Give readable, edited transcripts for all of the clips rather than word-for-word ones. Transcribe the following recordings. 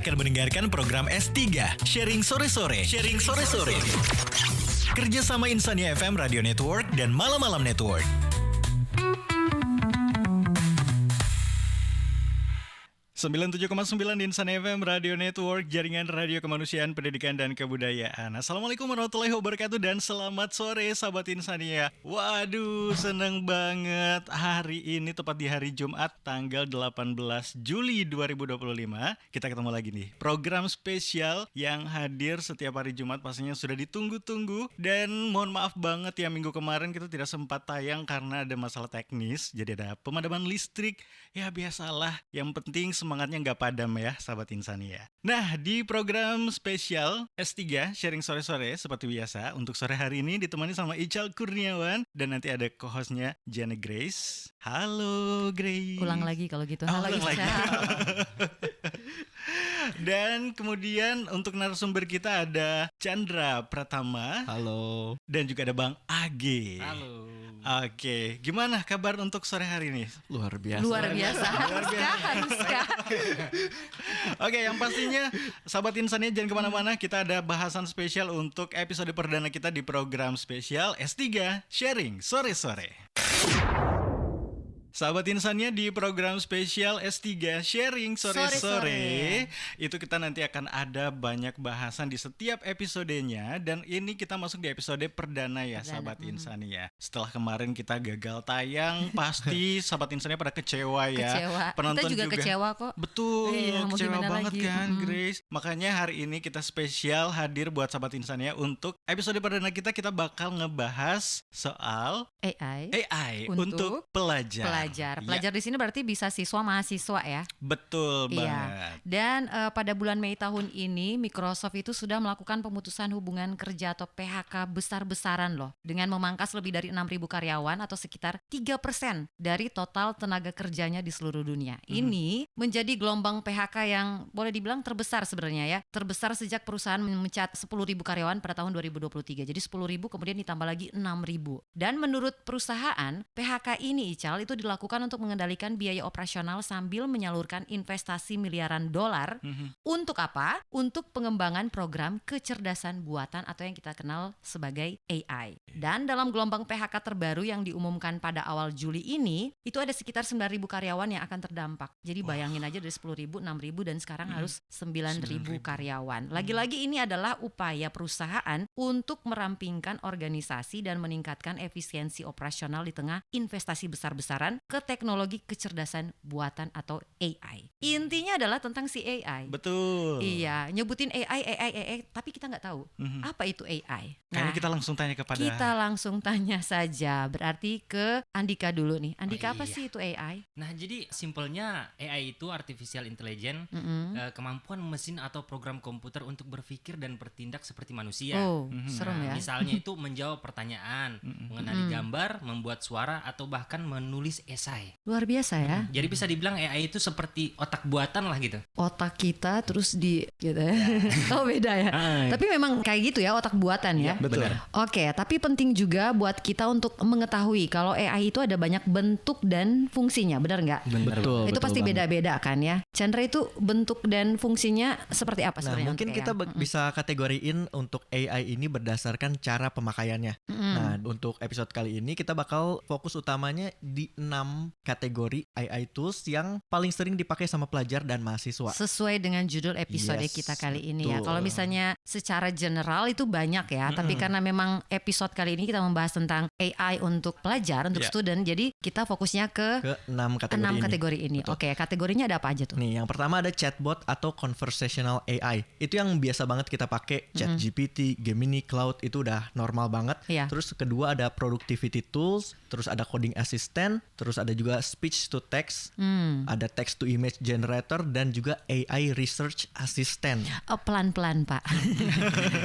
akan mendengarkan program S3 Sharing Sore-Sore. Kerjasama Insania FM Radio Network dan Malam-Malam Network. Sembilan 97,9 Insania FM Radio Network, jaringan radio kemanusiaan, pendidikan dan kebudayaan. Assalamualaikum warahmatullahi wabarakatuh dan selamat sore sahabat Insania. Waduh, seneng banget hari ini tepat di hari Jumat tanggal 18 Juli 2025. Kita ketemu lagi nih, program spesial yang hadir setiap hari Jumat pastinya sudah ditunggu-tunggu. Dan mohon maaf banget ya, minggu kemarin kita tidak sempat tayang karena ada masalah teknis. Jadi ada pemadaman listrik, ya biasalah, yang penting semangatnya nggak padam ya sahabat Insania. Nah, di program spesial S3 Sharing Sore-Sore seperti biasa, untuk sore hari ini ditemani sama Ical Kurniawan dan nanti ada co-hostnya Jane Grace. Halo Grace. Ulang lagi kalau gitu. Halo Ical. Dan kemudian untuk narasumber kita ada Chandra Pratama. Halo. Dan juga ada Bang Age. Halo. Oke, gimana kabar untuk sore hari ini? Luar biasa. Haruskah? Oke, yang pastinya sahabat Insania jangan kemana-mana. Kita ada bahasan spesial untuk episode perdana kita di program spesial S3 Sharing Sore-Sore. Sahabat Insania, di program spesial S3 Sharing Sore-Sore itu kita nanti akan ada banyak bahasan di setiap episodenya. Dan ini kita masuk di episode perdana ya sahabat Insania. Setelah kemarin kita gagal tayang, pasti sahabat Insania pada kecewa ya. Penonton kita juga kecewa kok. Betul, kecewa banget lagi kan Grace. Makanya hari ini kita spesial hadir buat sahabat Insania. Untuk episode perdana kita bakal ngebahas soal AI untuk pelajar. Pelajar di sini berarti bisa siswa mahasiswa ya. Betul banget. Dan pada bulan Mei tahun ini Microsoft itu sudah melakukan pemutusan hubungan kerja atau PHK besar-besaran loh, dengan memangkas lebih dari 6.000 karyawan atau sekitar 3% dari total tenaga kerjanya di seluruh dunia. Ini menjadi gelombang PHK yang boleh dibilang terbesar sebenarnya ya. Terbesar sejak perusahaan memecat 10.000 karyawan pada tahun 2023. Jadi 10.000 kemudian ditambah lagi 6.000. Dan menurut perusahaan, PHK ini Ical itu dilakukan untuk mengendalikan biaya operasional sambil menyalurkan investasi miliaran dolar. Untuk apa? Untuk pengembangan program kecerdasan buatan atau yang kita kenal sebagai AI. Dan dalam gelombang PHK terbaru yang diumumkan pada awal Juli ini, itu ada sekitar 9.000 karyawan yang akan terdampak. Jadi bayangin aja dari 10.000, 6.000 dan sekarang harus 9.000 karyawan. Lagi-lagi ini adalah upaya perusahaan untuk merampingkan organisasi dan meningkatkan efisiensi operasional di tengah investasi besar-besaran ke teknologi kecerdasan buatan atau AI. Intinya adalah tentang si AI. Betul. Iya, nyebutin AI, tapi kita nggak tahu apa itu AI. Kayaknya kita langsung tanya kepada. Kita langsung tanya saja. Berarti ke Andika dulu nih. Andika, apa sih itu AI? Nah, jadi simpelnya AI itu artificial intelligence, kemampuan mesin atau program komputer untuk berpikir dan bertindak seperti manusia. Serem ya. Misalnya itu menjawab pertanyaan, mengenali gambar, membuat suara atau bahkan menulis esai. Luar biasa ya. Jadi bisa dibilang AI itu seperti otak buatan lah gitu. Otak kita terus di gitu ya. Oh beda ya. Tapi memang kayak gitu ya, otak buatan ya. Betul. Oke, tapi penting juga buat kita untuk mengetahui kalau AI itu ada banyak bentuk dan fungsinya, benar nggak? Betul. Itu pasti beda-beda kan ya. Chandra, itu bentuk dan fungsinya seperti apa Nah, sebenarnya? mungkin kita bisa kategoriin untuk AI ini berdasarkan cara pemakaiannya. Nah, untuk episode kali ini kita bakal fokus utamanya di 6 kategori AI tools yang paling sering dipakai sama pelajar dan mahasiswa. Sesuai dengan judul episode kita kali ini ya. Kalau misalnya secara general itu banyak ya, tapi karena memang episode kali ini kita membahas tentang AI untuk pelajar, untuk student, jadi kita fokusnya ke 6 kategori ini. Oke, kategorinya ada apa aja tuh? Nih, yang pertama ada chatbot atau conversational AI. Itu yang biasa banget kita pakai, ChatGPT, Gemini, Cloud, itu udah normal banget. Terus kedua ada productivity tools, terus ada coding assistant, terus ada juga speech to text, ada text to image generator, dan juga AI research assistant. Pelan-pelan Pak.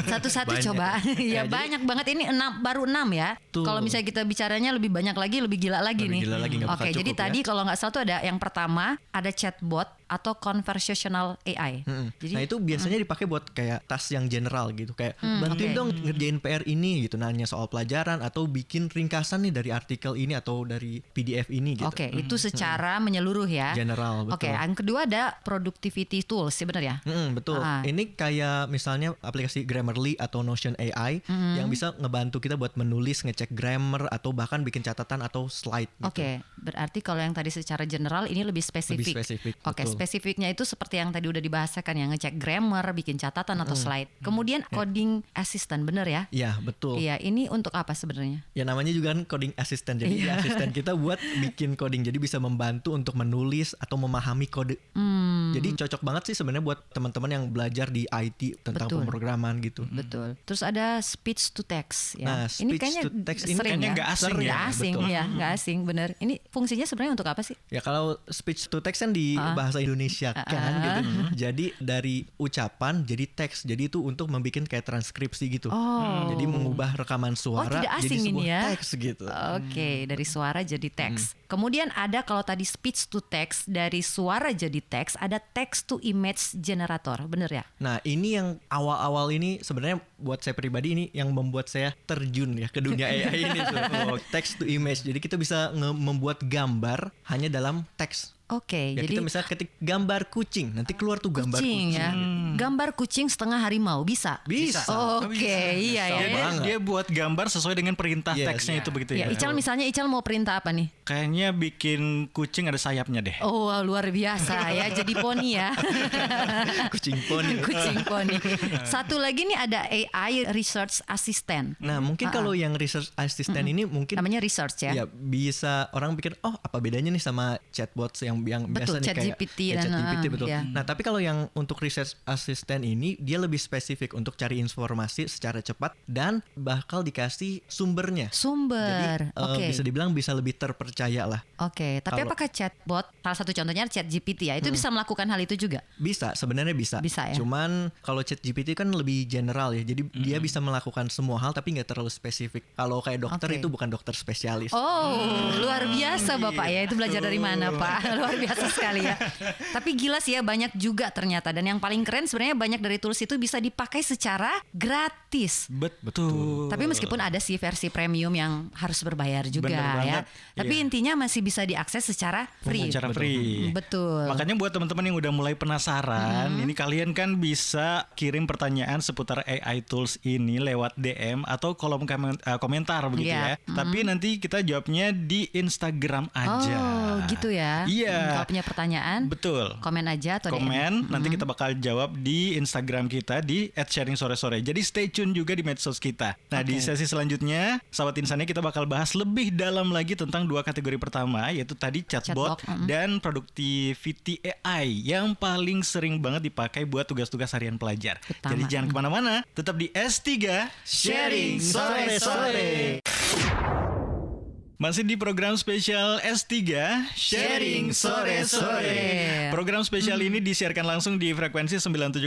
Satu-satu coba. Ya banyak banget ini, baru 6 ya. Kalau misalnya kita bicaranya lebih banyak lagi, lebih gila lagi nih. Gila lagi, Oke, jadi tadi kalau nggak salah tuh ada yang pertama ada chatbot atau conversational AI. Jadi, nah itu biasanya dipakai buat kayak task yang general gitu, kayak bantuin dong ngerjain PR ini gitu, nanya soal pelajaran atau bikin ringkasan nih dari artikel ini atau dari PDF ini gitu. Oke, itu secara menyeluruh ya. General, betul. Oke, yang kedua ada productivity tools, sih benar ya? Betul. Ini kayak misalnya aplikasi Grammarly atau Notion AI yang bisa ngebantu kita buat menulis, ngecek grammar atau bahkan bikin catatan atau slide gitu. Oke, berarti kalau yang tadi secara general ini lebih spesifik. Oke, spesifiknya itu seperti yang tadi udah dibahasakan ya, ngecek grammar, bikin catatan atau slide. Kemudian coding assistant, bener ya? Iya, betul. Iya, ini untuk apa sebenarnya? Ya namanya juga kan coding assistant. Jadi asisten kita buat bikin coding. Jadi bisa membantu untuk menulis atau memahami kode. Jadi cocok banget sih sebenarnya buat teman-teman yang belajar di IT tentang pemrograman gitu. Betul. Terus ada speech to text ya. Nah, ini speech kayaknya to text ini sering kayaknya ya. nggak asing Nggak ya. asing Betul. ya, nggak asing bener. Ini fungsinya sebenarnya untuk apa sih? Ya kalau speech to text kan di bahasa Indonesia kan gitu. Jadi dari ucapan jadi teks. Jadi itu untuk membuat kayak transkripsi gitu. Jadi mengubah rekaman suara tidak jadi asing sebuah ini ya. teks gitu. Oke, dari suara jadi teks. Kemudian ada kalau tadi speech to text, dari suara jadi teks, ada text to image generator, bener ya? Nah ini yang awal-awal ini sebenarnya buat saya pribadi ini yang membuat saya terjun ya ke dunia AI ini. Text to image. Jadi kita bisa membuat gambar hanya dalam teks. Oke, Ya, jadi kita misalnya ketik gambar kucing, nanti keluar tuh gambar kucing. ya. Gambar kucing setengah harimau bisa. Bisa. Oke, iya ya. Bisa banget. Dia buat gambar sesuai dengan perintah Yes. teksnya itu begitu Ya, ya. Ical misalnya Ical mau perintah apa nih? Kayaknya bikin kucing ada sayapnya deh. Oh, luar biasa ya, jadi poni ya. Kucing poni. Kucing poni. Satu lagi nih ada AI Research Assistant. Nah mungkin kalau yang research assistant ini mungkin Namanya research ya. ya bisa orang pikir apa bedanya nih sama chatbot yang Betul, biasa nih kayak ChatGPT ya, dan, ChatGPT betul. ya. Nah tapi kalau yang untuk research assistant ini dia lebih spesifik untuk cari informasi secara cepat dan bakal dikasih sumbernya. Sumber. Jadi Oke. bisa dibilang bisa lebih terpercaya lah. Oke, tapi Kalau- apakah chatbot, salah satu contohnya ChatGPT ya, itu bisa melakukan hal itu juga? Bisa, sebenarnya bisa. Bisa ya? Cuman kalau ChatGPT kan lebih general ya. Jadi dia bisa melakukan semua hal tapi nggak terlalu spesifik. Kalau kayak dokter Oke. itu bukan dokter spesialis. Oh, luar biasa Bapak ya. Itu belajar dari mana Pak? Luar biasa sekali ya. Tapi gila sih ya, banyak juga ternyata. Dan yang paling keren sebenarnya banyak dari tools itu bisa dipakai secara gratis. Betul. Tapi meskipun ada sih versi premium yang harus berbayar juga Bener ya. banget, Tapi iya. intinya masih bisa diakses secara free. Secara free. Betul. Makanya buat teman-teman yang udah mulai penasaran, ini kalian kan bisa kirim pertanyaan seputar AI tools ini lewat DM atau kolom komentar begitu Iya. ya. Tapi nanti kita jawabnya di Instagram aja. Oh, gitu ya. Iya. Kalau punya pertanyaan, Betul. komen aja atau DM. Komen, nanti kita bakal jawab di Instagram kita di @sharing_sore-sore. Jadi stay tune juga di medsos kita. Nah, di sesi selanjutnya, sahabat Insania, kita bakal bahas lebih dalam lagi tentang dua kategori pertama, yaitu tadi chatbot dan productivity AI yang paling sering banget dipakai buat tugas-tugas harian pelajar. Utama. Jadi jangan kemana-mana, tetap di S3 Sharing Sore-Sore. Masih di program spesial S3 Sharing Sore-Sore. Program spesial ini disiarkan langsung di frekuensi 97,9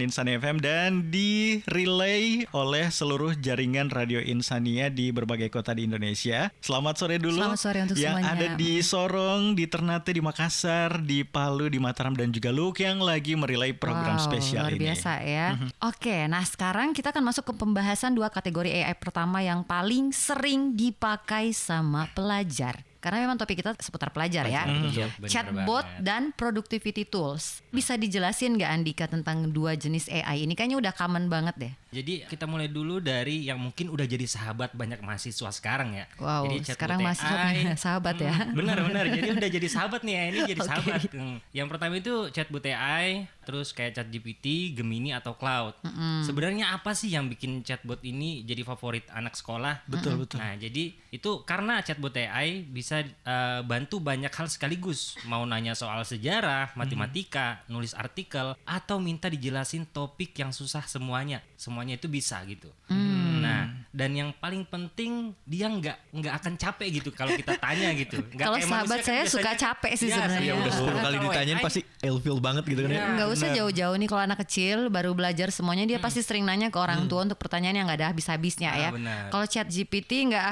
Insania FM dan di-relay oleh seluruh jaringan Radio Insania di berbagai kota di Indonesia. Selamat sore dulu. Selamat sore untuk yang semuanya. ada di Sorong, di Ternate, di Makassar, di Palu, di Mataram dan juga Luke yang lagi merelay program spesial luar ini. biasa ya. Oke, nah sekarang kita akan masuk ke pembahasan dua kategori AI pertama yang paling sering dipakai sama pelajar. Karena memang topik kita seputar pelajar ya. Iya, bener Chatbot banget. dan productivity tools. Bisa dijelasin nggak Andika tentang dua jenis AI ini? Kayaknya udah common banget deh. Jadi kita mulai dulu dari yang mungkin udah jadi sahabat banyak mahasiswa sekarang ya. Wow, Jadi chatbot sekarang masih AI, sahabat ya. Benar-benar. Jadi udah jadi sahabat nih ya. Ini jadi Oke. sahabat. Yang pertama itu chatbot AI, terus kayak ChatGPT, Gemini atau Cloud. Sebenarnya apa sih yang bikin chatbot ini jadi favorit anak sekolah? Betul. Nah, jadi itu karena chatbot AI bisa bantu banyak hal sekaligus. Mau nanya soal sejarah, matematika, nulis artikel, atau minta dijelasin topik yang susah semuanya semuanya itu bisa gitu. Nah, dan yang paling penting dia nggak akan capek gitu kalau kita tanya gitu. Kalau sahabat saya suka capek sih sebenarnya. Ya udah 10 kali ditanyain pasti ilfeel banget gitu kan ya. Nggak usah jauh-jauh nih, kalau anak kecil baru belajar semuanya dia pasti sering nanya ke orang tua untuk pertanyaan yang nggak ada habis-habisnya ya. Kalau chat GPT nggak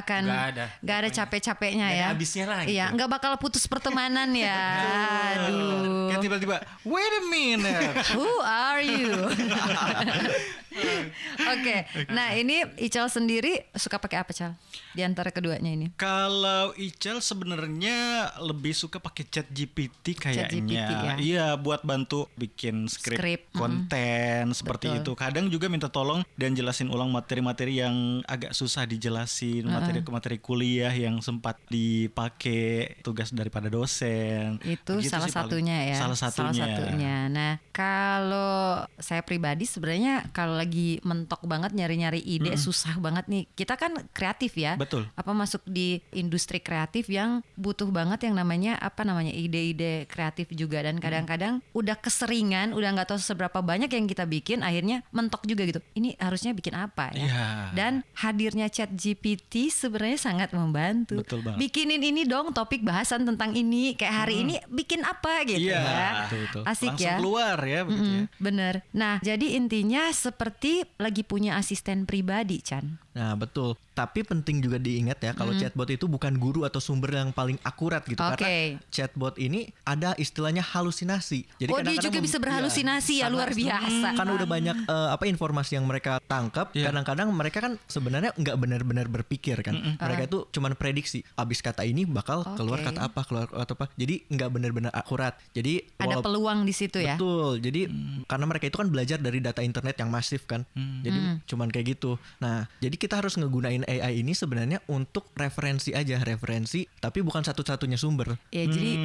ada capek-capeknya ya. Habisnya lah. Iya, nggak bakal putus pertemanan ya. Aduh. Kayak tiba-tiba, wait a minute. Who are you? Oke, nah ini Ical sendiri suka pakai apa, Cal? Di antara keduanya ini? Kalau Ical sebenarnya lebih suka pakai Chat GPT kayaknya. ChatGPT, ya. Iya, buat bantu bikin skrip konten seperti itu. Kadang juga minta tolong dan jelasin ulang materi-materi yang agak susah dijelasin, materi-materi kuliah yang sempat dipakai tugas daripada dosen. Itu Begitu salah sih satunya ya. Salah satunya. Nah, kalau saya pribadi sebenarnya kalau lagi mentok banget nyari-nyari ide, susah banget nih. Kita kan kreatif ya. Betul. Apa masuk di industri kreatif yang butuh banget yang namanya ide-ide kreatif juga, dan kadang-kadang udah keseringan, udah nggak tahu seberapa banyak yang kita bikin, akhirnya mentok juga gitu. Ini harusnya bikin apa ya? Yeah. Dan hadirnya Chat GPT sebenarnya sangat membantu. Betul banget. Bikinin ini dong topik bahasan tentang ini, kayak hari ini bikin apa gitu ya. Betul. Asik Langsung ya. keluar ya begitu ya. Bener. Nah, jadi intinya seperti lagi punya asisten pribadi, Chan. Nah betul, tapi penting juga diingat ya kalau chatbot itu bukan guru atau sumber yang paling akurat gitu, karena chatbot ini ada istilahnya halusinasi. Jadi dia juga bisa berhalusinasi ya, luar biasa. Karena udah banyak informasi yang mereka tangkap, kadang-kadang mereka kan sebenarnya nggak benar-benar berpikir kan. Mereka itu cuman prediksi, abis kata ini bakal keluar kata apa. Jadi nggak benar-benar akurat. Jadi ada peluang di situ ya. Betul. Jadi karena mereka itu kan belajar dari data internet yang masif kan. Jadi cuman kayak gitu. Nah, jadi kita harus ngegunain AI ini sebenarnya untuk referensi, tapi bukan satu-satunya sumber. Ya, jadi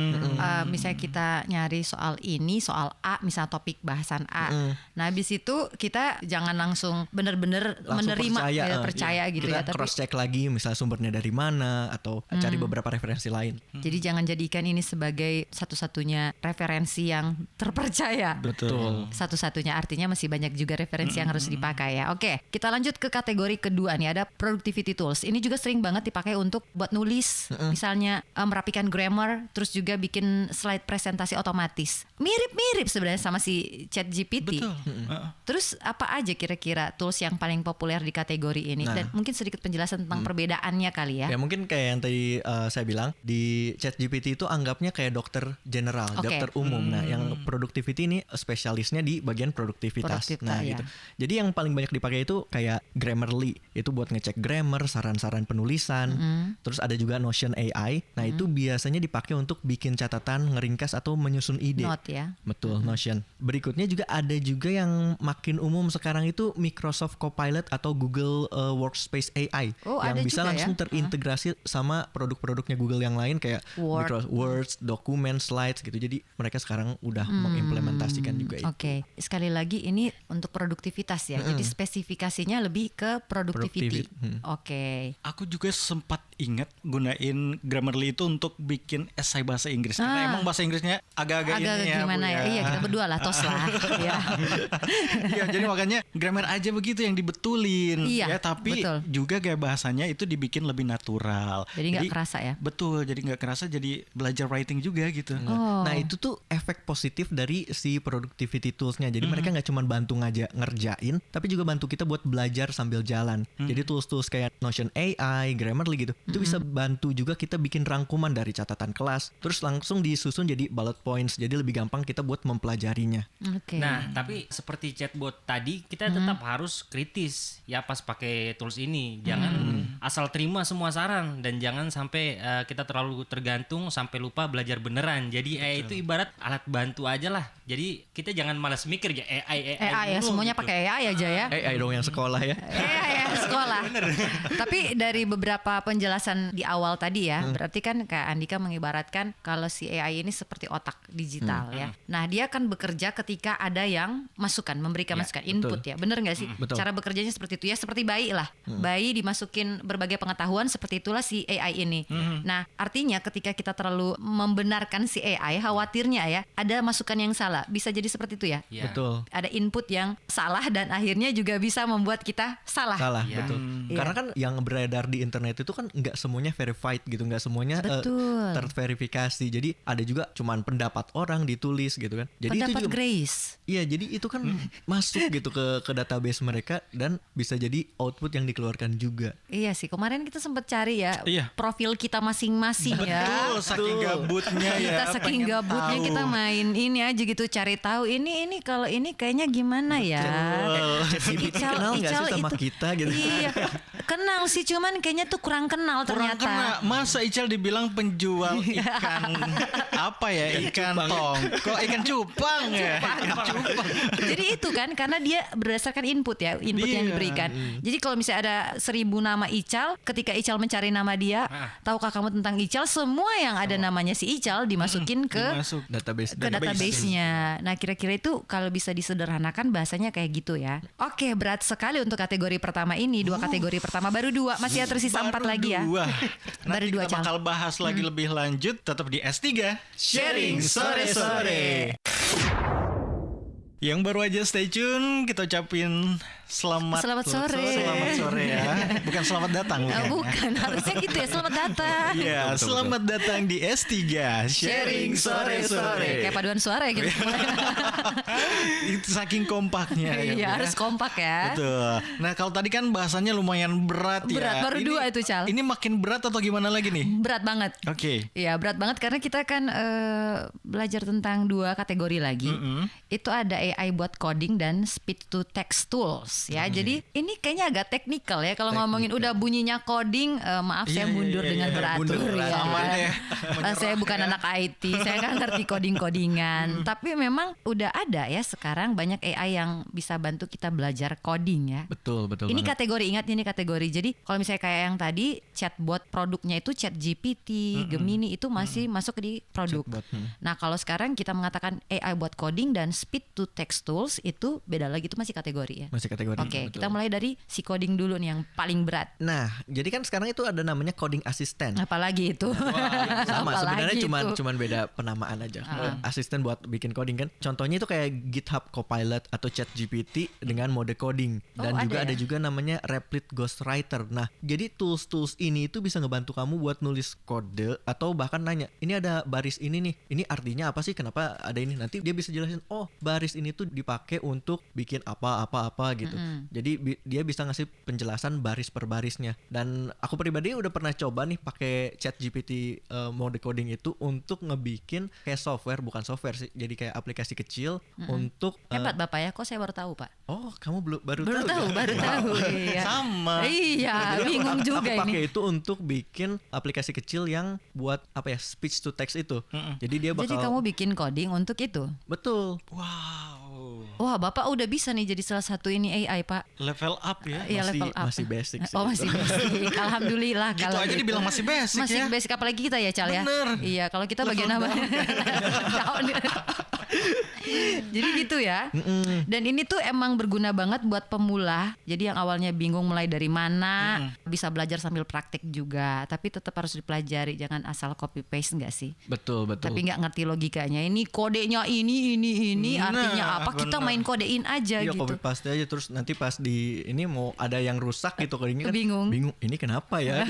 misalnya kita nyari soal ini, soal A, misalnya topik bahasan A. Nah, habis itu kita jangan langsung bener-bener menerima, percaya gitu kita ya. Tapi cross check lagi, misalnya sumbernya dari mana, atau cari beberapa referensi lain. Jadi jangan jadikan ini sebagai satu-satunya referensi yang terpercaya. Betul. Satu-satunya, artinya masih banyak juga referensi yang harus dipakai ya. Oke, kita lanjut ke kategori kedua nih, ada productivity tools. Ini juga sering banget dipakai untuk buat nulis, misalnya merapikan grammar, terus juga bikin slide presentasi otomatis. Mirip-mirip sebenarnya sama si ChatGPT. Betul. Terus apa aja kira-kira tools yang paling populer di kategori ini? Dan mungkin sedikit penjelasan tentang perbedaannya kali ya. Ya mungkin kayak yang tadi saya bilang, di ChatGPT itu anggapnya kayak dokter general, dokter umum. Nah, yang productivity ini spesialisnya di bagian produktivitas. Nah, gitu. Jadi yang paling banyak dipakai itu kayak Grammarly, itu buat ngecek grammar, saran-saran penulisan. Terus ada juga Notion AI. Nah, itu biasanya dipakai untuk bikin catatan, ngeringkas atau menyusun ide. Note ya. Betul, Notion. Berikutnya juga ada juga yang makin umum sekarang itu Microsoft Copilot atau Google Workspace AI, yang bisa langsung terintegrasi sama produk-produknya Google yang lain kayak Word, dokumen, slides gitu. Jadi mereka sekarang udah mengimplementasikan juga itu. Oke, sekali lagi ini untuk produktivitas ya. Jadi spesifikasinya lebih ke productivity. Oke. Aku juga sempat ingat gunain Grammarly itu untuk bikin esai bahasa Inggris. Karena emang bahasa Inggrisnya agak-agak ini ya. Gimana ya? Iya, kita berdua lah, tos lah. Iya, jadi makanya grammar aja begitu yang dibetulin. Iya, ya, tapi juga gaya bahasanya itu dibikin lebih natural. Jadi nggak kerasa ya? Betul, jadi nggak kerasa, jadi belajar writing juga gitu. Nah, itu tuh efek positif dari si productivity toolsnya. Jadi mereka nggak cuma bantu ngerjain, tapi juga bantu kita buat belajar sambil jalan. Jadi tools-tools kayak Notion AI, Grammarly gitu, itu bisa bantu juga kita bikin rangkuman dari catatan kelas, terus langsung disusun jadi bullet points, jadi lebih gampang kita buat mempelajarinya. Nah, tapi seperti chatbot tadi, kita tetap harus kritis ya pas pakai tools ini. Jangan asal terima semua saran, dan jangan sampai kita terlalu tergantung sampai lupa belajar beneran. Jadi AI itu ibarat alat bantu aja lah. Jadi kita jangan malas mikir ya AI ya, semuanya gitu. Pakai AI aja ya. AI dong yang sekolah ya. AI ya sekolah. Tapi dari beberapa penjelasan di awal tadi ya, berarti kan Kak Andika mengibaratkan kalau si AI ini seperti otak digital ya. Nah, dia akan bekerja ketika ada yang memberikan masukan, input ya. Bener nggak sih? Betul. Cara bekerjanya seperti itu ya, seperti bayi lah. Bayi dimasukin berbagai pengetahuan, seperti itulah si AI ini. Nah, artinya ketika kita terlalu membenarkan si AI, khawatirnya ya ada masukan yang salah. Bisa jadi seperti itu ya. Ya. Betul. Ada input yang salah dan akhirnya juga bisa membuat kita salah. Iya. Betul. Karena kan yang beredar di internet itu kan nggak semuanya verified gitu, nggak semuanya Betul. terverifikasi. Jadi ada juga cuman pendapat orang ditulis gitu kan. Jadi Pendapat itu juga, Grace. iya, jadi itu kan masuk gitu ke database mereka dan bisa jadi output yang dikeluarkan juga. Iya sih, kemarin kita sempat cari ya Iya. profil kita masing-masing ya. Betul, saking gabutnya ya. Kita saking pengen gabutnya tahu. kita main ini aja gitu, cari tahu ini kalau ini kayaknya gimana ya. ChatGPT kenal nggak sih sama kita gitu? Iya, kenal sih, cuman kayaknya tuh kurang kenal Kurang ternyata. kena. Masa Ical dibilang penjual ikan apa ya? Ikan tongkol, ikan cupang ya. Ikan cupang. Jadi itu kan karena dia berdasarkan input yang Iya. diberikan. Jadi kalau misalnya ada 1000 nama Ical, ketika Ical mencari nama dia, tahukah kamu tentang Ical? Semua yang ada namanya si Ical dimasukin ke Masuk database-nya. Nah, kira-kira itu kalau bisa disederhanakan bahasanya kayak gitu ya. Oke, berat sekali untuk kategori pertama ini. Dua kategori pertama, baru 2. Masih tersisa 4 lagi ya. Dua. Baru Nanti 2 kita bakal bahas lagi lebih lanjut tetap di S3 Sharing Sore-Sore. Yang baru aja stay tune, kita ucapin selamat sore. Selamat sore ya. Bukan selamat datang. Bukan, harusnya gitu ya. Selamat datang. Iya, selamat datang di S3 Sharing Sore-Sore. Kayak paduan suara ya gitu. Itu saking kompaknya ya, Bu, Iya, harus kompak ya. Betul. Nah, kalau tadi kan bahasanya lumayan berat ya. Berat, baru 2 itu, Cal. Ini makin berat atau gimana lagi nih? Berat banget. Oke. Iya, berat banget karena kita kan belajar tentang 2 kategori lagi. Itu ada AI buat coding dan speech to text tools ya. Jadi ini kayaknya agak teknikal ya. Kalau ngomongin udah bunyinya coding, maaf saya mundur dengan beratur mundur. ya. Sama deh. Saya bukan anak IT, saya nggak ngerti coding-codingan. Tapi memang udah ada ya sekarang banyak AI yang bisa bantu kita belajar coding ya. Betul Ini banget. kategori, ingat ini kategori. Jadi kalau misalnya kayak yang tadi chatbot produknya itu ChatGPT, Gemini itu masih masuk di produk. Chatbot, Nah, kalau sekarang kita mengatakan AI buat coding dan speech to text tools itu beda lagi, itu masih kategori ya. Masih kategori. Oke, betul. kita mulai dari si coding dulu nih yang paling berat. Nah, jadi kan sekarang itu ada namanya coding assistant. Apalagi itu. Sama sebenarnya Apalagi cuman beda penamaan aja. Asisten buat bikin coding kan. Contohnya itu kayak GitHub Copilot atau ChatGPT dengan mode coding dan Oh, juga ada ada ya? juga namanya Replit Ghostwriter. Nah, jadi tools ini itu bisa ngebantu kamu buat nulis kode atau bahkan nanya, ini ada baris ini nih. Ini artinya apa sih? Kenapa ada ini? Nanti dia bisa jelasin, "Oh, baris ini tuh dipakai untuk bikin apa gitu." Jadi dia bisa ngasih penjelasan baris per barisnya. Dan aku pribadi udah pernah coba nih pakai ChatGPT mode coding itu untuk ngebikin kayak software, bukan software sih, jadi kayak aplikasi kecil untuk Hebat Bapak ya, kok saya baru tahu, Pak. oh, kamu baru Baru tahu, ya? baru tahu. Iya. Sama. Iya, bingung juga aku pakai ini. itu untuk bikin aplikasi kecil yang buat apa ya, speech to text itu. Jadi dia bakal Jadi kamu bikin coding untuk itu. betul. Wow. Wah, Bapak udah bisa nih jadi salah satu ini AI, Pak. Level up ya. Iya, Masih- level up. masih basic sih. Oh, masih basic. Alhamdulillah Gitu kalau aja gitu. dibilang masih basic Masih ya. basic, apalagi kita ya, Cal ya. Bener. Iya, kalau kita bagian apa? Down. Jadi gitu ya. Dan ini tuh emang berguna banget buat pemula. Jadi yang awalnya bingung mulai dari mana, bisa belajar sambil praktek juga. Tapi tetap harus dipelajari, jangan asal copy paste enggak sih? Betul. Tapi nggak ngerti logikanya. Ini kodenya ini Nah, artinya apa? Kita bener. main kodein aja Iya, gitu. copy paste aja terus nanti pas di ini mau ada yang rusak gitu codingnya kan Bingung. ini kenapa ya.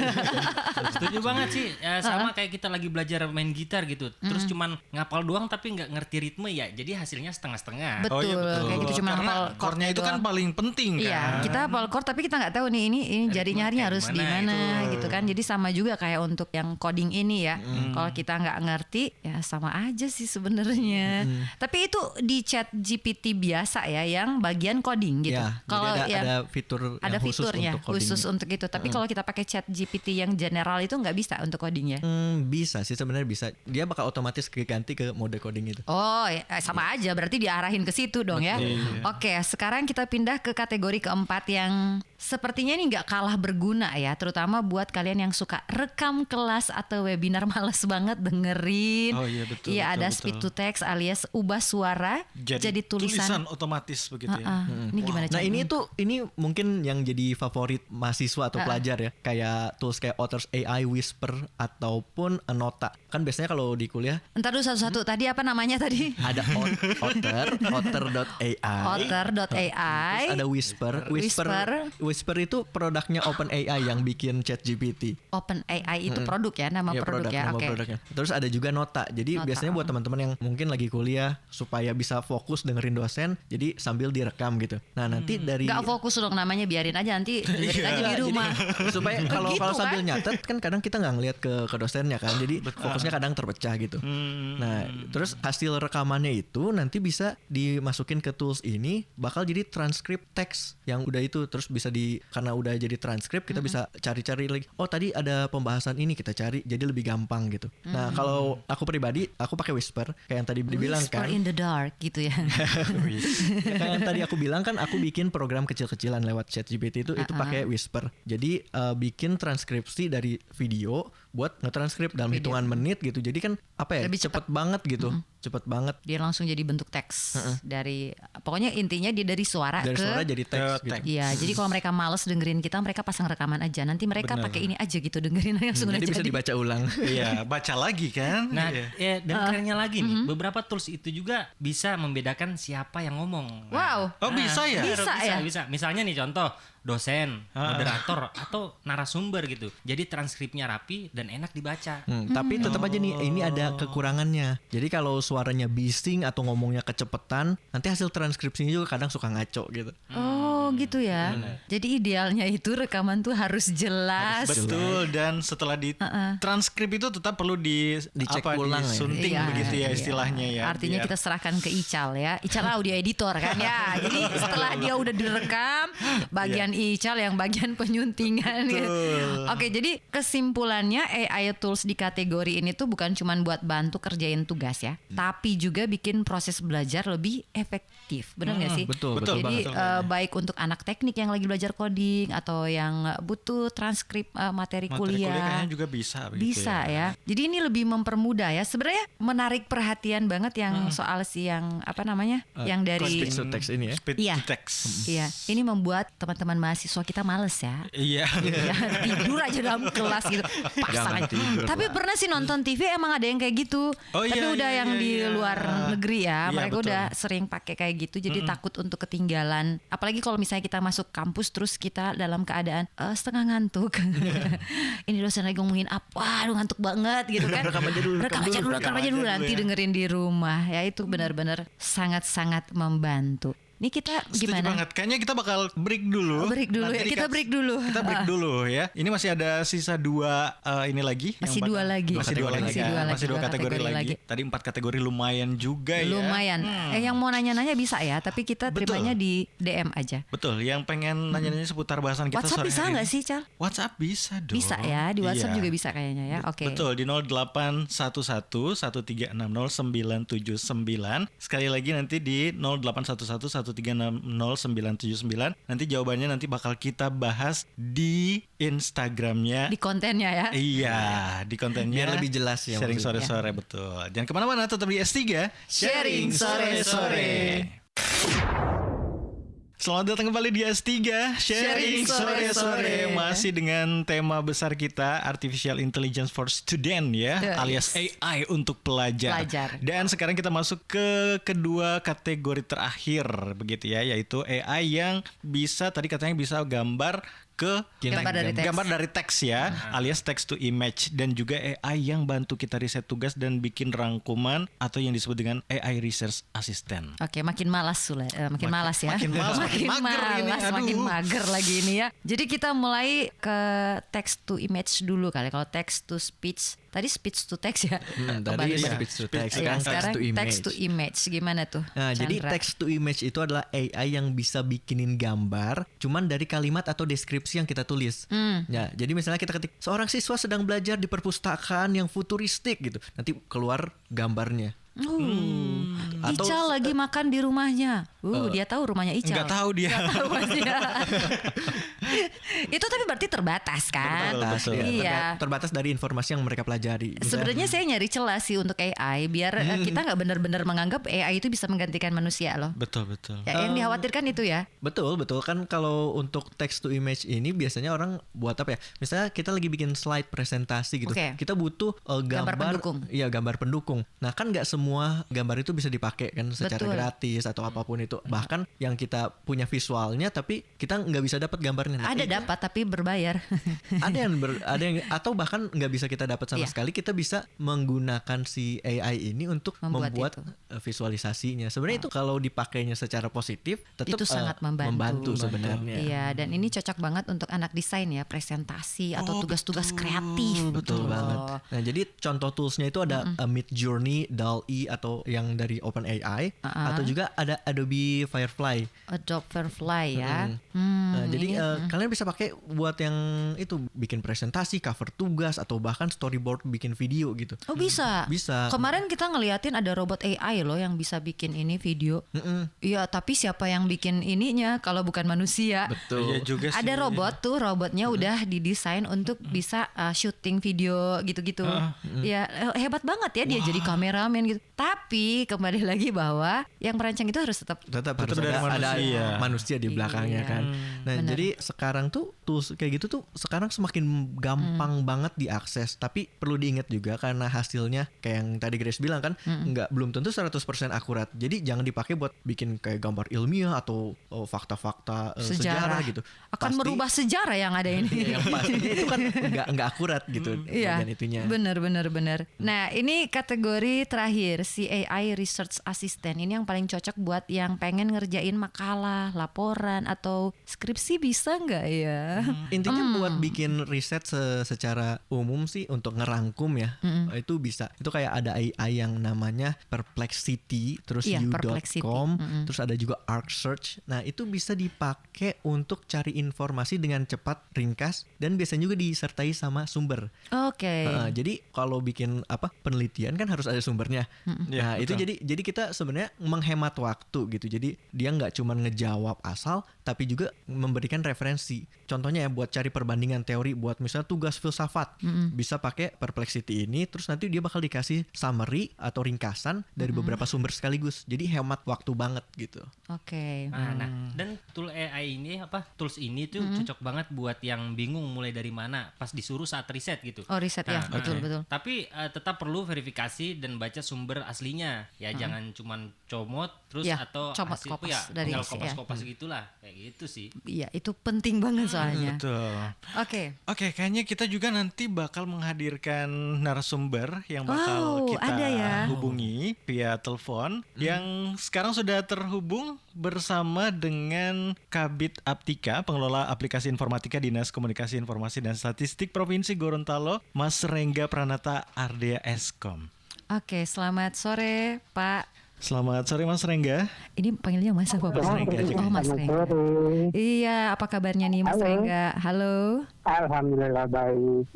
Setuju banget sih. Sama kayak kita lagi belajar main gitar gitu. Terus cuman ngapal doang tapi nggak ngerti ritme ya. Jadi hasilnya setengah-setengah. Betul, kayak gitu cuma Karena hafal core-nya chordnya itu kan doang. paling penting kan. Iya, kita hafal chord tapi kita nggak tahu nih ini jari nyarinya kayak harus di gimana mana itu. gitu kan. Jadi sama juga kayak untuk yang coding ini ya. Kalau kita nggak ngerti ya sama aja sih sebenarnya. Tapi itu di chat GPT biasa ya yang bagian coding gitu. Ya, Kalau jadi yang ada fitur ada yang khusus fiturnya untuk coding. khusus untuk itu. Tapi kalau kita pakai chat GPT yang general itu nggak bisa untuk coding ya. Bisa sih sebenarnya bisa. Dia bakal otomatis ganti ke mode coding itu. Oh, sama aja berarti diarahin ke situ dong ya. Oke, sekarang kita pindah ke kategori keempat yang sepertinya ini nggak kalah berguna ya, terutama buat kalian yang suka rekam kelas atau webinar males banget dengerin. Oh iya betul. Iya, ada betul. speed to text alias ubah suara jadi tulisan otomatis begitu ya. Ini gimana Nah caranya? ini mungkin yang jadi favorit mahasiswa atau pelajar ya, kayak tools kayak Authors AI, Whisper ataupun Nota. Kan biasanya kalau di kuliah Entar dulu satu-satu. Tadi apa namanya tadi? ada Otter.ai. Otter.ai. Terus ada Whisper itu produknya OpenAI yang bikin ChatGPT. OpenAI itu produk ya, nama Iya, produk ya. nama Oke. produknya. Terus ada juga Nota. Jadi Nota, biasanya buat teman-teman yang mungkin lagi kuliah supaya bisa fokus dengerin dosen, jadi sambil direkam gitu. Nah, nanti dari Gak fokus dong namanya, biarin aja nanti dengerin aja di rumah. supaya kalau Gitu sambil kan? nyatet kan kadang kita nggak ngelihat ke dosennya kan. Jadi fokusnya kadang terpecah gitu. Nah, terus hasil rekamannya itu nanti bisa dimasukin ke tools ini, bakal jadi transkrip teks yang udah itu, terus bisa karena udah jadi transkrip kita bisa cari-cari lagi. Oh, tadi ada pembahasan ini, kita cari jadi lebih gampang gitu. Nah, kalau aku pribadi aku pakai Whisper kayak yang tadi dibilang Whisper kan. in the dark gitu ya. Kayak yang tadi aku bilang kan, aku bikin program kecil-kecilan lewat ChatGPT itu pakai Whisper. Jadi bikin transkripsi dari video buat ngetranskrip dalam hitungan menit gitu. Jadi kan apa ya? Lebih Cepet banget gitu. Cepet banget. Dia langsung jadi bentuk teks dari, pokoknya intinya dia dari suara Dari ke suara jadi teks gitu. Iya, jadi kalau mereka males dengerin kita, mereka pasang rekaman aja. Nanti mereka pakai ini aja gitu, dengerin langsung Jadi aja. bisa dibaca ulang. Iya, baca lagi kan. Nah, Iya. dan kerennya lagi nih, beberapa tools itu juga bisa membedakan siapa yang ngomong. Wow. Oh, bisa ya? Bisa ya? Bisa. Misalnya nih contoh, dosen, moderator, atau narasumber gitu. Jadi transkripnya rapi dan enak dibaca. Tapi tetap aja nih, ini ada kekurangannya. Jadi kalau suaranya bising atau ngomongnya kecepetan, nanti hasil transkripsinya juga kadang suka ngaco gitu. Oh gitu ya. Jadi idealnya itu rekaman tuh harus jelas. Betul, dan setelah di transkrip itu tetap perlu Dicek ulang ya. disunting Iya, begitu ya iya. istilahnya ya. Artinya kita serahkan ke Ical ya. Ical audio editor kan ya. Jadi setelah dia udah direkam, bagian Ical yang bagian penyuntingan gitu. Oke, jadi kesimpulannya AI tools di kategori ini tuh bukan cuma buat bantu kerjain tugas ya, tapi juga bikin proses belajar lebih efektif. Benar nggak sih? Betul Jadi banget. baik untuk anak teknik yang lagi belajar coding atau yang butuh transkrip materi kuliah. kayaknya juga bisa begitu Bisa ya. Jadi ini lebih mempermudah ya. Sebenarnya menarik perhatian banget yang soal yang apa namanya? Yang dari Speech to text ini ya. Speed Iya. to text. Iya, ini membuat teman-teman mahasiswa kita males ya. Iya. Ya, tidur aja dalam kelas gitu. Pasang Jangan aja. tidur, Tapi pernah sih nonton TV emang ada yang kayak gitu. Oh, Tapi iya, udah iya, yang iya, di iya. luar negeri ya, Iya, mereka betul. udah sering pakai kayak gitu. Jadi takut untuk ketinggalan. Apalagi kalau misalnya kita masuk kampus terus kita dalam keadaan setengah ngantuk. Ini dosen lagi ngomongin apa? Aduh ngantuk banget gitu kan. Rekam aja dulu nanti dengerin di rumah. Ya itu benar-benar sangat-sangat membantu. Ini kita Setuju gimana? banget. Kayaknya kita bakal break dulu. Break dulu ya. Nanti Kita break dulu. Kita break dulu ya. Ini masih ada sisa dua ini lagi. Masih yang dua lagi. Masih dua lagi. Masih dua lagi. Masih dua kategori lagi. Tadi 4 kategori lumayan juga ya. Lumayan. Yang mau nanya-nanya bisa ya, tapi kita Betul. terimanya di DM aja. Betul. Yang pengen nanya-nanya seputar bahasan kita WhatsApp sore bisa hari nggak ini. sih, Cal? WhatsApp bisa dong. Bisa ya, di WhatsApp Iya. juga bisa kayaknya ya. Oke. Betul, di 0811-1360-979. Sekali lagi nanti di 0811-1360-979. Nanti jawabannya nanti bakal kita bahas di Instagramnya. Di kontennya ya. Iya, di kontennya. Biar lebih jelas ya Sharing maksudnya. sore-sore, betul. Jangan kemana-mana, tetap di S3. Sharing sore-sore. Selamat datang kembali di S3 Sharing sore-sore. Masih dengan tema besar kita Artificial Intelligence for Student ya, alias AI untuk pelajar. Dan sekarang kita masuk ke kedua kategori terakhir begitu ya, yaitu AI yang bisa, tadi katanya bisa gambar ke gambar dari teks ya, alias text to image, dan juga AI yang bantu kita riset tugas dan bikin rangkuman atau yang disebut dengan AI Research Assistant. Oke, makin malas makin malas ya. Makin malas, makin mager ini. Aduh. Makin mager lagi ini ya. Jadi kita mulai ke text to image dulu kali. Kalau text to speech, tadi speech to text ya. Tadi speech to text, Ya, sekarang text to image. Gimana tuh? Nah, jadi Chandra? text to image itu adalah AI yang bisa bikinin gambar cuman dari kalimat atau deskripsi yang kita tulis. Ya, jadi misalnya kita ketik seorang siswa sedang belajar di perpustakaan yang futuristik gitu. Nanti keluar gambarnya. Atau Ical lagi makan di rumahnya. Dia tahu rumahnya Ical. Nggak tahu dia. Nggak tahu pasti ya. Itu tapi berarti terbatas kan? Betul. Iya. Terbatas dari informasi yang mereka pelajari. Sebenarnya saya nyari celah sih untuk AI biar kita nggak benar-benar menganggap AI itu bisa menggantikan manusia loh. Betul. Ya, yang dikhawatirkan itu ya. Betul kan kalau untuk text to image ini biasanya orang buat apa ya? Misalnya kita lagi bikin slide presentasi gitu. Kita butuh gambar pendukung. Iya, gambar pendukung. Nah, kan nggak semua gambar itu bisa dipakai kan secara gratis atau apapun itu. Bahkan yang kita punya visualnya tapi kita nggak bisa dapat gambarnya. Ada dapat tapi berbayar. ada yang atau bahkan nggak bisa kita dapat sama sekali. Kita bisa menggunakan si AI ini untuk membuat visualisasinya. Sebenarnya itu kalau dipakainya secara positif tetap itu sangat membantu sebenarnya. Iya, dan ini cocok banget untuk anak desain ya, presentasi atau tugas-tugas kreatif. Betul banget. Nah, jadi contoh toolsnya itu ada Midjourney, DALL-E atau yang dari OpenAI atau juga ada Adobe Firefly. Ya. Nah, jadi kalian bisa pakai buat yang itu bikin presentasi, cover tugas atau bahkan storyboard bikin video gitu. Oh, bisa. Bisa. Kemarin kita ngeliatin ada robot AI loh yang bisa bikin ini video. Iya, tapi siapa yang bikin ininya kalau bukan manusia? Betul. Iya juga sih. Ada robotnya udah didesain untuk bisa syuting video gitu-gitu. Ya hebat banget ya dia jadi kameramen gitu. Tapi kembali lagi bahwa yang merancang itu harus tetap harus ada manusia di belakangnya kan. Nah, jadi sekarang tuh tools kayak gitu tuh sekarang semakin gampang banget diakses. Tapi perlu diingat juga karena hasilnya kayak yang tadi Grace bilang kan belum tentu 100% akurat. Jadi jangan dipakai buat bikin kayak gambar ilmiah atau fakta-fakta sejarah gitu. Akan merubah sejarah yang ada ini. Yang pastinya itu kan nggak akurat gitu. Iya. Itunya. Bener. Nah, ini kategori terakhir si AI Research Assistant. Ini yang paling cocok buat yang pengen ngerjain makalah, laporan atau skripsi, bisa nggak ya? Intinya buat bikin riset secara umum sih untuk ngerangkum ya. Itu bisa. Itu kayak ada AI yang namanya Perplexity, terus U.com, terus ada juga Arc Search. Nah, itu bisa dipakai untuk cari informasi dengan cepat, ringkas, dan biasanya juga disertai sama sumber. Oke. Jadi kalau bikin penelitian kan harus ada sumbernya. Ya, nah, itu jadi kita sebenarnya menghemat waktu gitu. Jadi dia nggak cuma ngejawab asal, tapi juga memberikan referensi. Contohnya ya buat cari perbandingan teori, buat misalnya tugas filsafat, bisa pakai Perplexity ini, terus nanti dia bakal dikasih summary atau ringkasan dari beberapa sumber sekaligus. Jadi hemat waktu banget gitu. Oke. Nah, dan tool AI ini tools ini tuh cocok banget buat yang bingung mulai dari mana pas disuruh saat riset gitu. Oh, riset ya, betul. Tapi tetap perlu verifikasi dan baca sumber aslinya. Ya jangan cuman comot terus atau comot hasil kopas dari kopas gitulah. Kayak gitu sih. Iya, itu penting banget soalnya. Betul. Oke, kayaknya kita juga nanti bakal menghadirkan narasumber yang bakal kita hubungi via telepon yang sekarang sudah terhubung bersama dengan Kabid Aptika, pengelola aplikasi informatika Dinas Komunikasi Informasi dan Statistik Provinsi Gorontalo, Mas Rengga Pranata Ardea Eskom. Oke, selamat sore Pak. Selamat sore Mas Rengga. Ini panggilnya Mas apa Pak? Mas Rengga. Iya, apa kabarnya nih Mas Rengga? Halo. Alhamdulillah baik.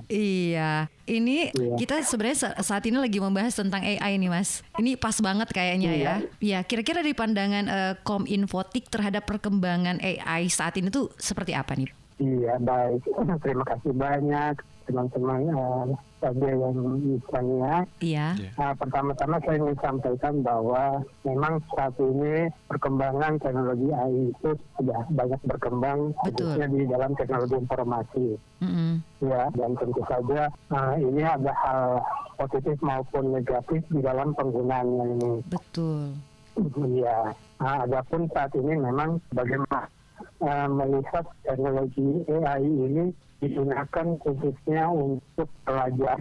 Iya. Ini kita sebenarnya saat ini lagi membahas tentang AI nih Mas. Ini pas banget kayaknya ya. Iya, kira-kira dari pandangan Kominfotik terhadap perkembangan AI saat ini tuh seperti apa nih? Iya, baik. Terima kasih banyak teman-teman yang misalnya. Iya. Pertama-tama saya ingin sampaikan bahwa memang saat ini perkembangan teknologi AI itu sudah banyak berkembang, khususnya di dalam teknologi informasi. Ya, dan tentu saja ini ada hal positif maupun negatif di dalam penggunaannya ini. Betul. Iya. Adapun saat ini memang bagaimana melihat teknologi AI ini digunakan khususnya untuk pelajar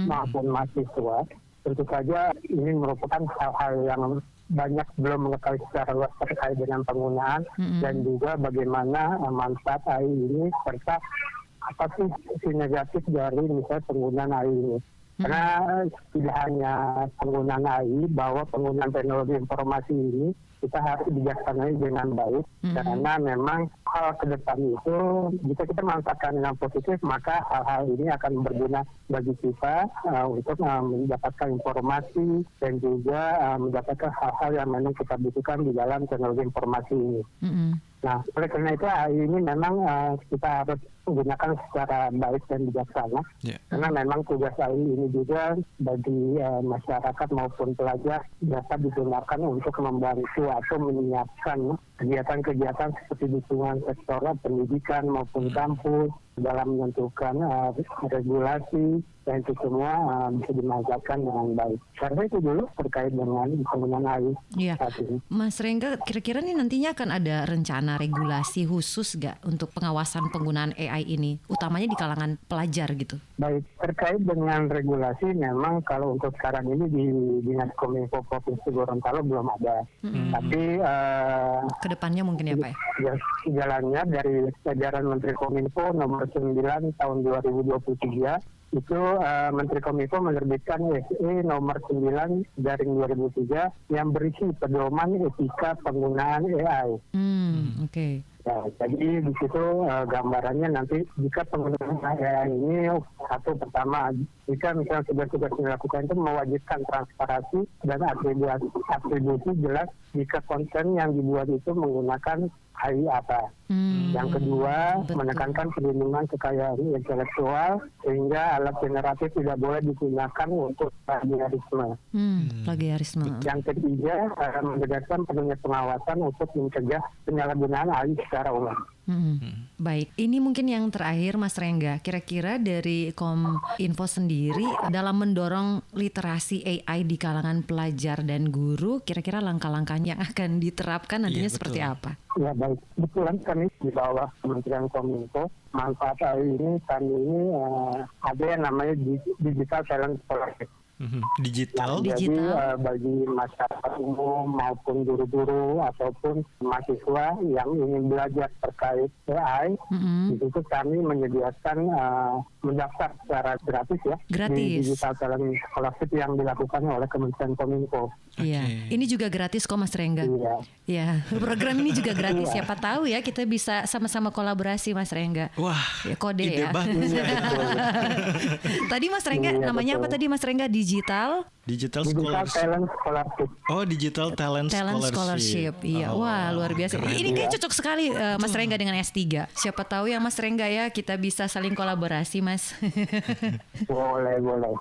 maupun mahasiswa. Tentu saja ini merupakan hal-hal yang banyak belum mengetahui secara luas terkait dengan penggunaan dan juga bagaimana manfaat AI ini serta apa sih sisi negatif dari misalnya penggunaan AI ini. Karena tidak hanya penggunaan AI, bahwa penggunaan teknologi informasi ini kita harus bijaksanai dengan baik, karena memang hal ke depan itu jika kita manfaatkan dengan positif, maka hal-hal ini akan berguna bagi kita untuk mendapatkan informasi dan juga mendapatkan hal-hal yang memang kita butuhkan di dalam teknologi informasi ini. Nah, oleh karena itu AI ini memang kita harus menggunakan secara baik dan bijaksana. Karena memang tugas AI ini juga bagi masyarakat maupun pelajar dapat digunakan untuk membantu atau menyiapkan kegiatan-kegiatan seperti dukungan sektor pendidikan maupun kampus dalam menentukan regulasi, dan itu semua bisa dimanfaatkan dengan baik. Karena itu dulu terkait dengan penggunaan AI saat ini. Mas Rengga, kira-kira nih nantinya akan ada rencana regulasi khusus nggak untuk pengawasan penggunaan AI ini, utamanya di kalangan pelajar gitu? Baik, terkait dengan regulasi memang kalau untuk sekarang ini di Dinas Kominfo Provinsi Gorontalo belum ada. Tapi kedepannya mungkin ya Pak ya? Jalannya dari edaran Menteri Kominfo nomor 9 tahun 2023 itu Menteri Kominfo menerbitkan SE nomor 9/2003 yang berisi pedoman etika penggunaan AI. Oke. Ya, jadi di situ gambarannya nanti jika penggunaan AI ini satu pertama, jika misalnya tugas-tugas yang dilakukan itu mewajibkan transparansi dan atribusi jelas jika konten yang dibuat itu menggunakan AI apa. Yang kedua, menekankan perlindungan kekayaan intelektual sehingga alat generatif tidak boleh digunakan untuk plagiarisme. Plagiarisme. Yang ketiga, menegaskan perlunya pengawasan untuk mencegah penyalahgunaan AI secara umum. Baik, ini mungkin yang terakhir Mas Rengga. Kira-kira dari Kominfo sendiri dalam mendorong literasi AI di kalangan pelajar dan guru, kira-kira langkah-langkah yang akan diterapkan nantinya seperti apa? Ya baik, kebetulan kami di bawah Kementerian Kominfo, manfaat AI ini kami ini ada yang namanya Digital Talent Scholarship. Digital. Jadi bagi masyarakat umum maupun guru-guru ataupun mahasiswa yang ingin belajar terkait AI, di situ kami menyediakan mendaftar secara gratis ya di Digital Talent Scholarship yang dilakukan oleh Kementerian Kominfo. Iya, ini juga gratis kok Mas Rengga. Iya, program ini juga gratis. Siapa tahu ya kita bisa sama-sama kolaborasi Mas Rengga. Wah, ya, kode ide ya. bagus. Tadi Mas Rengga namanya apa tadi Mas Rengga? Digital Talent Scholarship. Oh, Digital Talent Scholarship. Iya, wah luar biasa. Ini kayak cocok sekali Mas Rengga dengan S3. Siapa tahu ya Mas Rengga ya kita bisa saling kolaborasi Mas.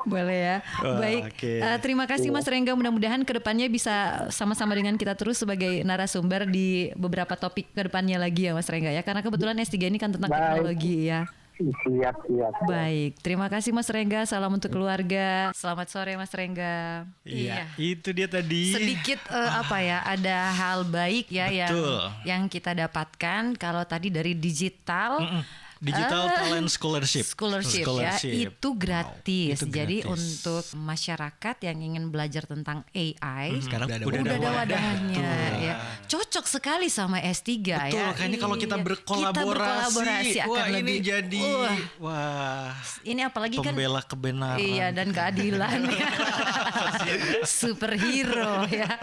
Boleh ya. Baik. Terima kasih Mas Rengga. Mudah-mudahan kedepannya bisa sama-sama dengan kita terus sebagai narasumber di beberapa topik kedepannya lagi ya Mas Rengga ya. Karena kebetulan S3 ini kan tentang teknologi ya. Siap. Baik, terima kasih Mas Rengga. Salam untuk keluarga. Selamat sore Mas Rengga. Iya, itu dia tadi. Sedikit ada hal baik ya yang kita dapatkan kalau tadi dari digital. Digital Talent Scholarship ya, itu gratis. Wow, itu jadi gratis. untuk masyarakat yang ingin belajar tentang AI, sekarang udah ada wadahnya ya. Cocok sekali sama S3 ya. Betul, kayaknya kalau kita berkolaborasi akan wah, lebih ini jadi ini apalagi pembela kan kebenaran. Iya, dan keadilan. Superhero ya.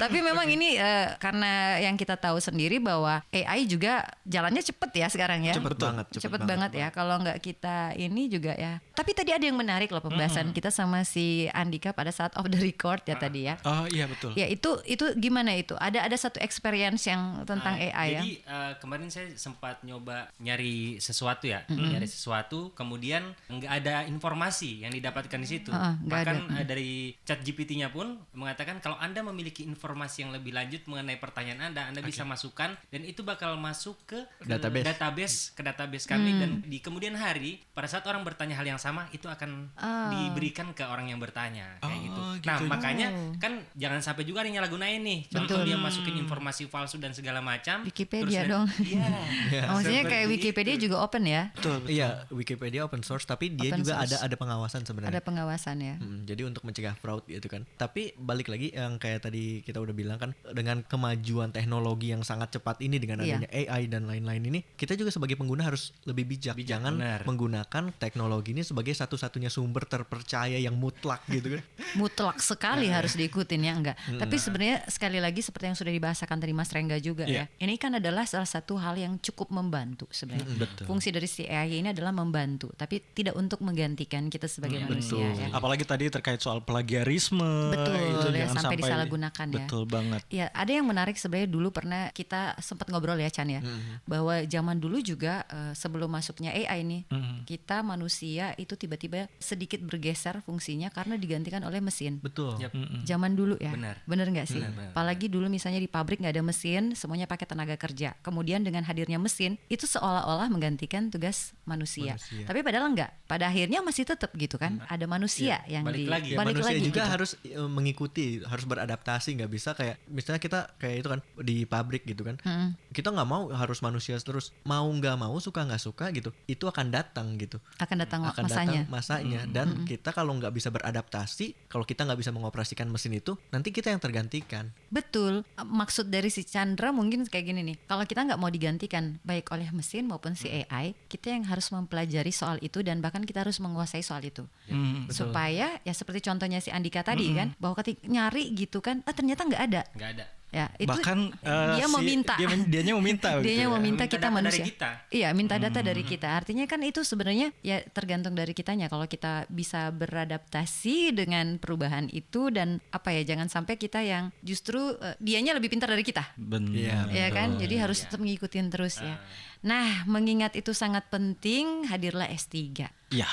Tapi memang ini karena yang kita tahu sendiri bahwa AI juga jalannya cepet ya sekarang ya. Cepet banget ya. Kalau nggak kita ini juga ya. Tapi tadi ada yang menarik loh pembahasan kita sama si Andika pada saat off the record ya tadi ya. Oh iya betul. Ya itu gimana itu? Ada satu experience yang tentang AI ya. Jadi kemarin saya sempat nyoba nyari sesuatu ya, nyari sesuatu, kemudian nggak ada informasi yang didapatkan di situ. Bahkan dari ChatGPT-nya pun mengatakan kalau Anda memiliki informasi yang lebih lanjut mengenai pertanyaan Anda bisa masukkan dan itu bakal masuk ke database kami dan di kemudian hari pada saat orang bertanya hal yang sama itu akan diberikan ke orang yang bertanya kayak gitu. Nah makanya kan jangan sampai juga ada nyalahgunain nih. Contoh dia masukin informasi palsu dan segala macam. Wikipedia dong. Iya. Maksudnya kayak Wikipedia juga open ya? Betul. Iya, Wikipedia open source tapi dia open juga ada pengawasan sebenarnya. Ada pengawasan ya. Jadi untuk mencegah fraud gitu kan. Tapi balik lagi yang kayak tadi kita udah bilang kan dengan kemajuan teknologi yang sangat cepat ini dengan adanya AI dan lain-lain ini, kita juga sebagai pengguna harus harus lebih bijak. Jangan benar. menggunakan teknologi ini sebagai satu-satunya sumber terpercaya yang mutlak gitu kan. Mutlak sekali harus diikutin ya, enggak. Tapi sebenarnya sekali lagi seperti yang sudah dibahasakan tadi Mas Rengga juga ya. Ini kan adalah salah satu hal yang cukup membantu sebenarnya. Betul. Fungsi dari si AI ini adalah membantu, tapi tidak untuk menggantikan kita sebagai manusia ya. Apalagi tadi terkait soal plagiarisme. Betul, itu ya, jangan sampai disalahgunakan ya. Betul banget. Ya, ada yang menarik sebenarnya dulu pernah kita sempat ngobrol ya Chan ya, bahwa zaman dulu juga sebelum masuknya AI nih, kita manusia itu tiba-tiba sedikit bergeser fungsinya karena digantikan oleh mesin. Betul. Zaman dulu ya, bener nggak sih? Benar. Apalagi dulu misalnya di pabrik nggak ada mesin, semuanya pakai tenaga kerja. Kemudian dengan hadirnya mesin, itu seolah-olah menggantikan tugas manusia. Tapi padahal nggak. Pada akhirnya masih tetap gitu kan, ada manusia yang balik lagi. Ya, balik manusia lagi juga gitu. harus mengikuti, harus beradaptasi. Nggak bisa kayak misalnya kita kayak itu kan di pabrik gitu kan, kita nggak mau harus manusia terus, mau nggak mau, suka nggak suka gitu, itu akan datang gitu, Akan datang akan masanya. datang masanya. Dan kita kalau nggak bisa beradaptasi, kalau kita nggak bisa mengoperasikan mesin itu, nanti kita yang tergantikan. Betul. Maksud dari si Chandra mungkin kayak gini nih. Kalau kita nggak mau digantikan baik oleh mesin maupun si AI, kita yang harus mempelajari soal itu dan bahkan kita harus menguasai soal itu. Supaya ya seperti contohnya si Andika tadi kan, bahwa ketika nyari gitu kan, ternyata nggak ada. Nggak ada. Ya, itu Bahkan dia mau minta. dianya mau minta. Dianya mau minta Minta kita data manusia. dari kita. Iya, minta data dari kita. Artinya kan itu sebenarnya ya tergantung dari kitanya. Kalau kita bisa beradaptasi dengan perubahan itu dan apa ya, jangan sampai kita yang justru dianya lebih pintar dari kita. Benar. Ya kan? Jadi harus tetap ngikutin terus ya. Nah, mengingat itu sangat penting, hadirlah S3. Ya,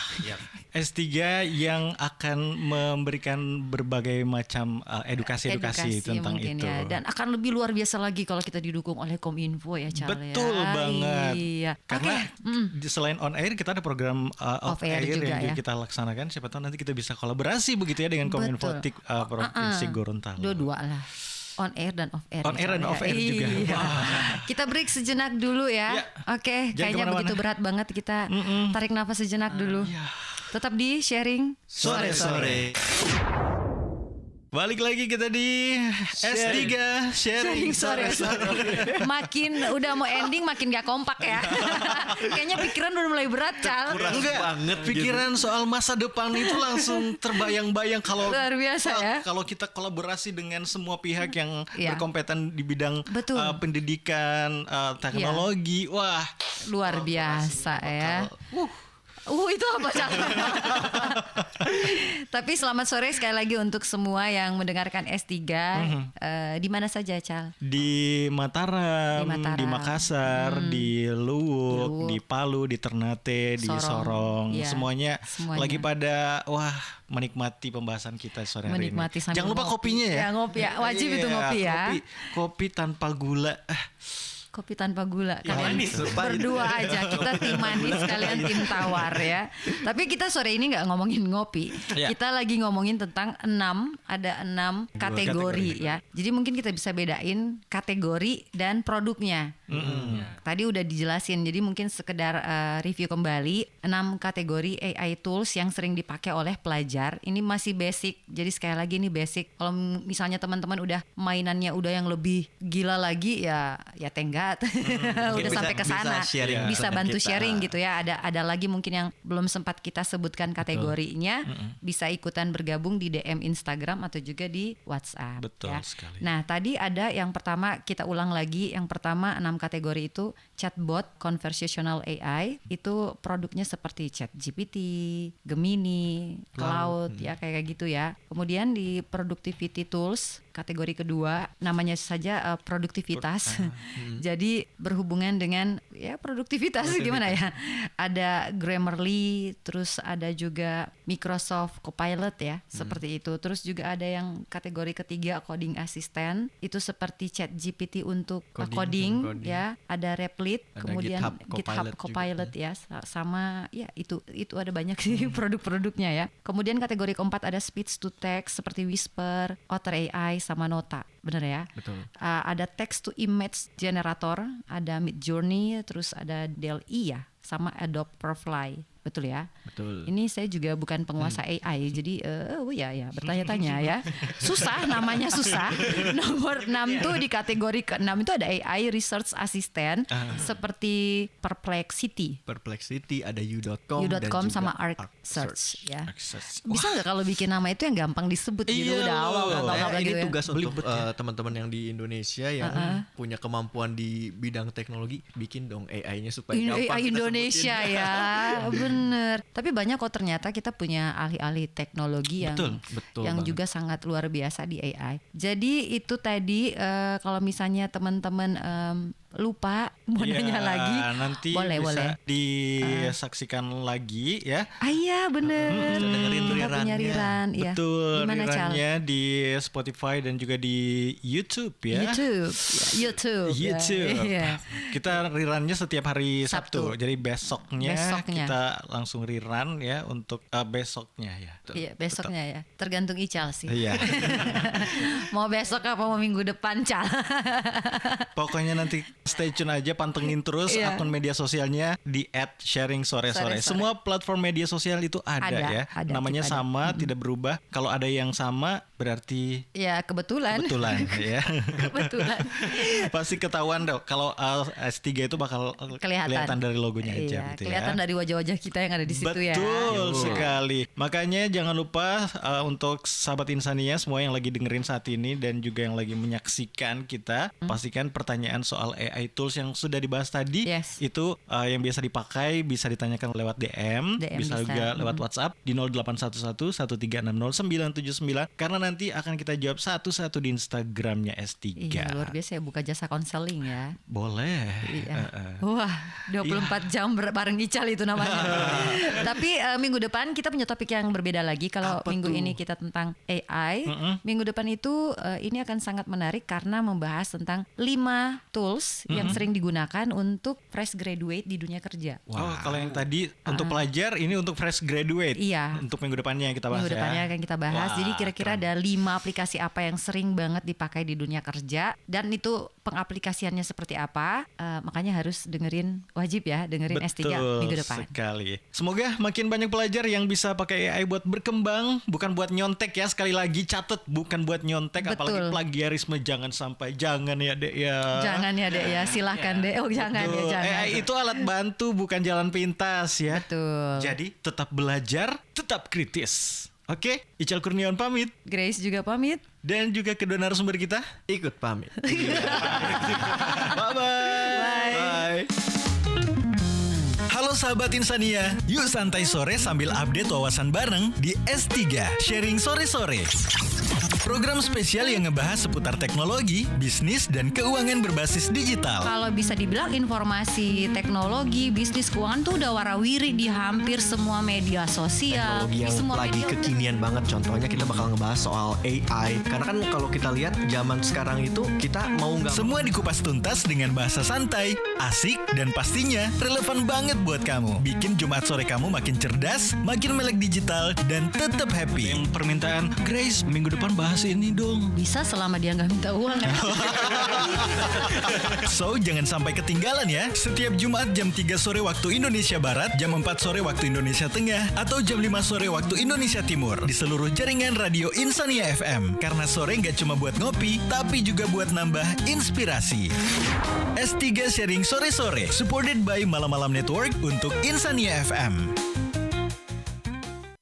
S3 yang akan memberikan berbagai macam edukasi tentang mungkin itu. ya. Dan akan lebih luar biasa lagi kalau kita didukung oleh Kominfo ya, Cal. Betul ya. banget. Iya. Karena selain on air kita ada program off air juga yang ya. kita laksanakan. Siapa tahu nanti kita bisa kolaborasi begitu ya dengan Kominfo Provinsi Gorontalo. Dua-dua lah. On air dan off air. On air dan off air juga. Iya. Kita break sejenak dulu ya. Ya. Oke, Jangan kayaknya kemana-mana. begitu berat banget, kita tarik nafas sejenak dulu. Tetap di sharing Sore-sore. Balik lagi kita di S3 sharing sore-sore. Makin udah mau ending makin gak kompak ya. Kayaknya pikiran udah mulai berat, Cal. Enggak, banget pikiran soal masa depan itu langsung terbayang-bayang kalau Luar biasa ya. Kalau kita kolaborasi dengan semua pihak yang Iya. berkompeten di bidang Betul. pendidikan, teknologi, wah Luar biasa ya. Itu apa, Cal? Tapi selamat sore sekali lagi untuk semua yang mendengarkan S3. Di mana saja, Cal? di Mataram, Di Mataram. di Makassar, di Luwuk, di Palu, di Ternate, di Sorong, Iya, semuanya lagi semuanya. pada menikmati pembahasan kita sore hari Menikmati ini. sambil Jangan lupa ngopi. kopinya ya. Ya, ngopi ya. Wajib itu ngopi ya. Kopi tanpa gula. Kopi tanpa gula. Kalian manis, berdua aja. Kita tim manis, kalian tim tawar ya. Tapi kita sore ini nggak ngomongin ngopi. Ya. Kita lagi ngomongin tentang 6 kategori ya. Jadi mungkin kita bisa bedain kategori dan produknya. Tadi udah dijelasin. Jadi mungkin sekedar review kembali 6 kategori AI tools yang sering dipakai oleh pelajar. Ini masih basic. Jadi sekali lagi ini basic. Kalau misalnya teman-teman udah mainannya udah yang lebih gila lagi ya tenggat. Udah Bisa- sampai ke sana. bisa sharing Bisa dengan bantu kita. sharing gitu ya. Ada lagi mungkin yang belum sempat kita sebutkan kategorinya. Bisa ikutan bergabung di DM Instagram atau juga di WhatsApp. Betul ya. sekali. Nah, tadi ada yang pertama, kita ulang lagi. Yang pertama 6 kategori itu chatbot conversational AI. Itu produknya seperti ChatGPT, Gemini, Cloud ya kayak gitu ya. Kemudian di productivity tools kategori kedua namanya saja produktivitas. Jadi berhubungan dengan ya produktivitas gimana ya? Ada Grammarly, terus ada juga Microsoft Copilot ya, seperti itu. Terus juga ada yang kategori ketiga coding assistant, itu seperti ChatGPT untuk coding ya, ada Replit, Ada kemudian GitHub Copilot ya, sama ya itu ada banyak sih produk-produknya ya. Kemudian kategori keempat ada speech to text seperti Whisper, Otter AI sama Nota. Bener ya? Betul. Ada text to image generator, ada Midjourney, terus ada DALL-E ya, sama Adobe Firefly. betul ya? Betul. Ini saya juga bukan penguasa AI, jadi ya bertanya-tanya ya. Susah, namanya susah. Nomor 6 tuh di kategori ke-6 itu ada AI Research Assistant seperti Perplexity, ada U.com dan juga sama Arc Search ya. Akses. Bisa nggak kalau bikin nama itu yang gampang disebut gitu? Udah awal atau apa ini gitu ya? tugas untuk teman-teman yang di Indonesia yang punya kemampuan di bidang teknologi, bikin dong AI-nya supaya gampang AI kita Indonesia sebutin. ya, bener. Tapi banyak kok ternyata kita punya ahli-ahli teknologi yang Betul yang banget. juga sangat luar biasa di AI. Jadi itu tadi kalau misalnya teman-teman lupa mau nanya lagi, nanti boleh bisa disaksikan lagi ya. Iya bener. Bisa dengerin Kita punya rerunnya. riran ya. Betul, Gimana Cal? rerunnya di Spotify dan juga di YouTube ya. YouTube. Iya. Kita rerunnya setiap hari Sabtu. Sabtu. Jadi besoknya kita langsung rerun ya untuk besoknya ya. Iya, besoknya ya. Tergantung Ical sih. Iya. Mau besok apa mau minggu depan, Cal? Pokoknya nanti stay tune aja, pantengin terus akun media sosialnya di @sharingsore-sore. Semua platform media sosial itu ada ya. Ada, namanya kita ada. sama, tidak berubah. Kalau ada yang sama berarti Ya kebetulan ya. Kebetulan. Pasti ketahuan dong kalau S3 itu bakal kelihatan dari logonya aja Iya, gitu ya. kelihatan dari wajah-wajah kita yang ada di situ ya. Betul sekali. Makanya jangan lupa untuk sahabat Insania semua yang lagi dengerin saat ini dan juga yang lagi menyaksikan kita, pastikan pertanyaan soal AI tools yang sudah dibahas tadi itu yang biasa dipakai bisa ditanyakan lewat DM bisa juga lewat WhatsApp di 0811 1360 979 karena nanti akan kita jawab satu-satu di Instagramnya S3. Iya, luar biasa ya, buka jasa konseling ya. Boleh. Iya. Wah, 24 jam bareng Ical itu namanya. Tapi minggu depan kita punya topik yang berbeda lagi. Kalau minggu ini kita tentang AI, minggu depan itu ini akan sangat menarik karena membahas tentang 5 tools yang sering digunakan untuk fresh graduate di dunia kerja. Oh, kalau yang tadi untuk pelajar, ini untuk fresh graduate. Iya. Untuk minggu depannya yang kita bahas. Minggu depannya akan kita bahas. Wah, jadi kira-kira ada 5 aplikasi apa yang sering banget dipakai di dunia kerja dan itu pengaplikasiannya seperti apa. Makanya harus wajib ya dengerin S3 minggu depan. Betul sekali. Semoga makin banyak pelajar yang bisa pakai AI buat berkembang, bukan buat nyontek ya. Sekali lagi catat, bukan buat nyontek. Betul. Apalagi plagiarisme, jangan ya Dek ya. Jangan ya Dek ya, silakan Dek. Oh jangan Betul. ya, jangan. AI itu alat bantu, bukan jalan pintas ya. Betul. Jadi tetap belajar, tetap kritis. Oke, Ical Kurniawan pamit. Grace juga pamit. Dan juga kedua narasumber kita Ikut pamit. Bye-bye. Halo sahabat Insania, yuk santai sore sambil update wawasan bareng di S3 Sharing Sore-Sore. Program spesial yang ngebahas seputar teknologi, bisnis, dan keuangan berbasis digital. Kalau bisa dibilang informasi teknologi, bisnis, keuangan tuh udah warawiri di hampir semua media sosial. Teknologi Di yang semua lagi media kekinian banget. Contohnya kita bakal ngebahas soal AI. Karena kan kalau kita lihat zaman sekarang itu kita mau nggak Semua dikupas tuntas dengan bahasa santai, asik, dan pastinya relevan banget buat kamu. Bikin Jumat sore kamu makin cerdas, makin melek digital, dan tetap happy. Yang permintaan, Grace, minggu depan bahas ini dong. bisa selama dia nggak minta uang ya. So, jangan sampai ketinggalan ya. Setiap Jumat jam 3 sore waktu Indonesia Barat, jam 4 sore waktu Indonesia Tengah, atau jam 5 sore waktu Indonesia Timur. Di seluruh jaringan radio Insania FM. Karena sore nggak cuma buat ngopi, tapi juga buat nambah inspirasi. S3 Sharing Sore-Sore, supported by Malam Malam Network untuk Insania FM.